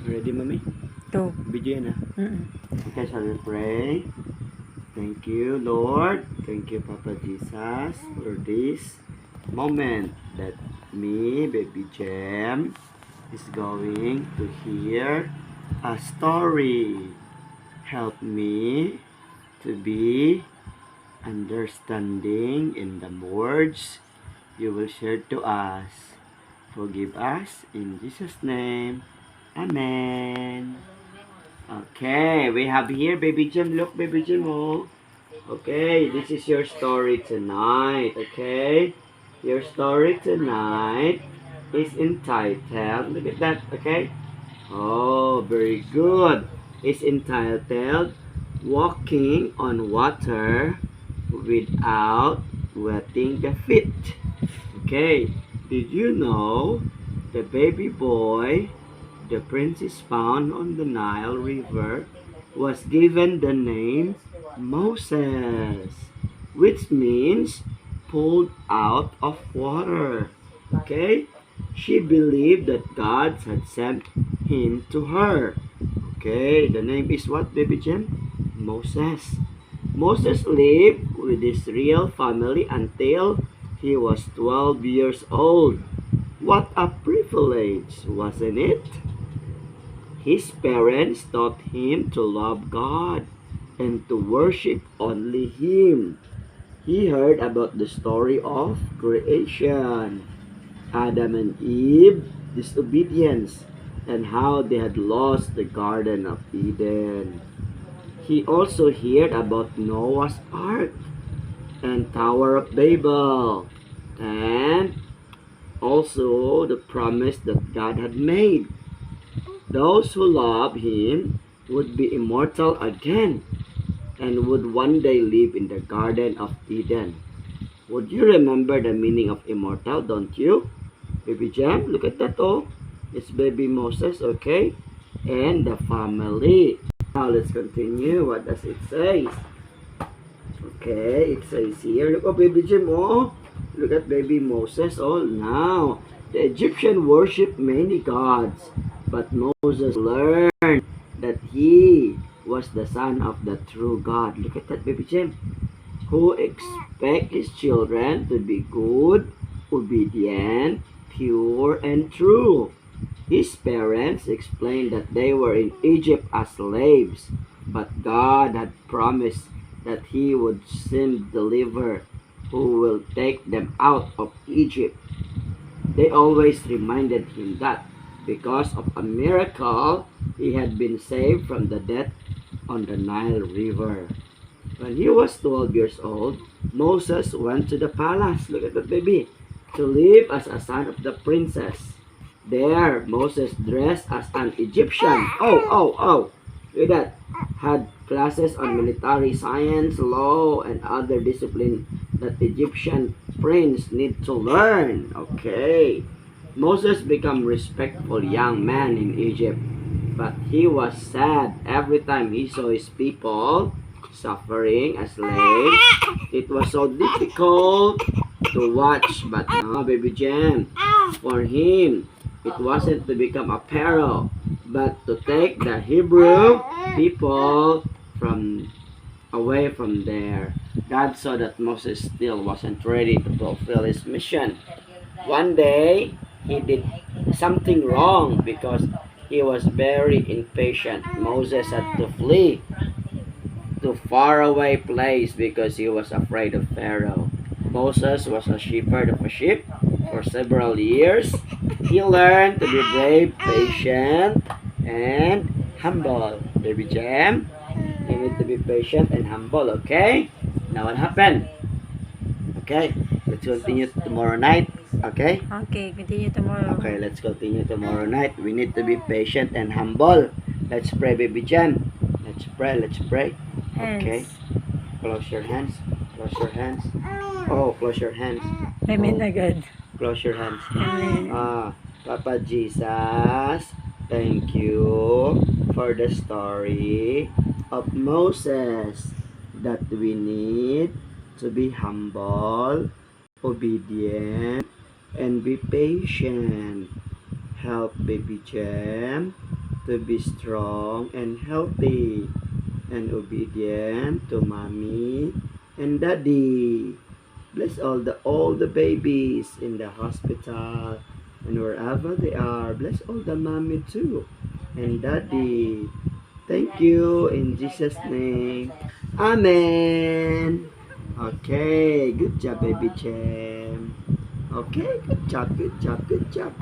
Ready, Mommy? Go. Video na. Mm-mm. Okay, shall we pray? Thank you, Lord. Thank you, Papa Jesus, for this moment that me, Baby Jem, is going to hear a story. Help me to be understanding in the words you will share to us. Forgive us in Jesus' name. Amen. Okay, we have here Baby Jim. Look, Baby Jim. Oh. Okay, this is your story tonight. Okay, your story tonight is entitled. Look at that. Okay. Oh, very good. It's entitled "Walking on Water Without Wetting the Feet." Okay, did you know the baby boy the princess found on the Nile River was given the name Moses, which means pulled out of water? Okay, she believed that God had sent him to her. Okay, the name is what, Baby Jim? Moses. Moses lived with his real family until he was 12 years old. What a privilege, wasn't it? His parents taught him to love God and to worship only Him. He heard about the story of creation, Adam and Eve, disobedience, and how they had lost the Garden of Eden. He also heard about Noah's Ark and Tower of Babel, and also the promise that God had made. Those who love Him would be immortal again and would one day live in the Garden of Eden. Would you remember the meaning of immortal, don't you? Baby Jam, look at that, oh. It's baby Moses, okay? And the family. Now let's continue. What does it say? Okay, it says here, look, oh, baby Jim, oh. Look at baby Moses, oh. Now, the Egyptian worshipped many gods, but Moses learned that he was the son of the true God. Look at that, baby Jim. Who expect his children to be good, obedient, pure, and true. His parents explained that they were in Egypt as slaves, but God had promised that He would send deliverer who will take them out of Egypt. They always reminded him that because of a miracle, he had been saved from the death on the Nile River. When he was 12 years old, Moses went to the palace, look at that baby, to live as a son of the princess. There, Moses dressed as an Egyptian. Oh, look at that. Had classes on military science, law, and other discipline that Egyptian prince need to learn. Okay. Moses became respectful young man in Egypt, but he was sad every time he saw his people suffering as slaves. It was so difficult to watch, but now, baby Jam, for him, it wasn't to become a pharaoh, but to take the Hebrew people from away from there. God saw that Moses still wasn't ready to fulfill his mission. One day, he did something wrong because he was very impatient. Moses had to flee to faraway place because he was afraid of Pharaoh. Moses was a shepherd of a sheep for several years. He learned to be brave, patient, and humble. Baby Jam, you need to be patient and humble, okay? Now what happened? Okay, let's continue tomorrow night, okay? Okay, continue tomorrow. Okay, let's continue tomorrow night. We need to be patient and humble. Let's pray, Baby Jam. Let's pray, let's pray. Hands. Okay. Close your hands. Close your hands. Oh, close your hands. Amen Oh, agad. close your hands. Amen. Papa Jesus, thank you for the story of Moses that we need to be humble, obedient, and be patient. Help Baby Jem to be strong and healthy and obedient to mommy and daddy. Bless all the babies in the hospital and wherever they are. Bless all the mommy too and daddy. Thank you in Jesus' name. Amen. Okay, good job, baby Chem. Okay, good job, good job, good job.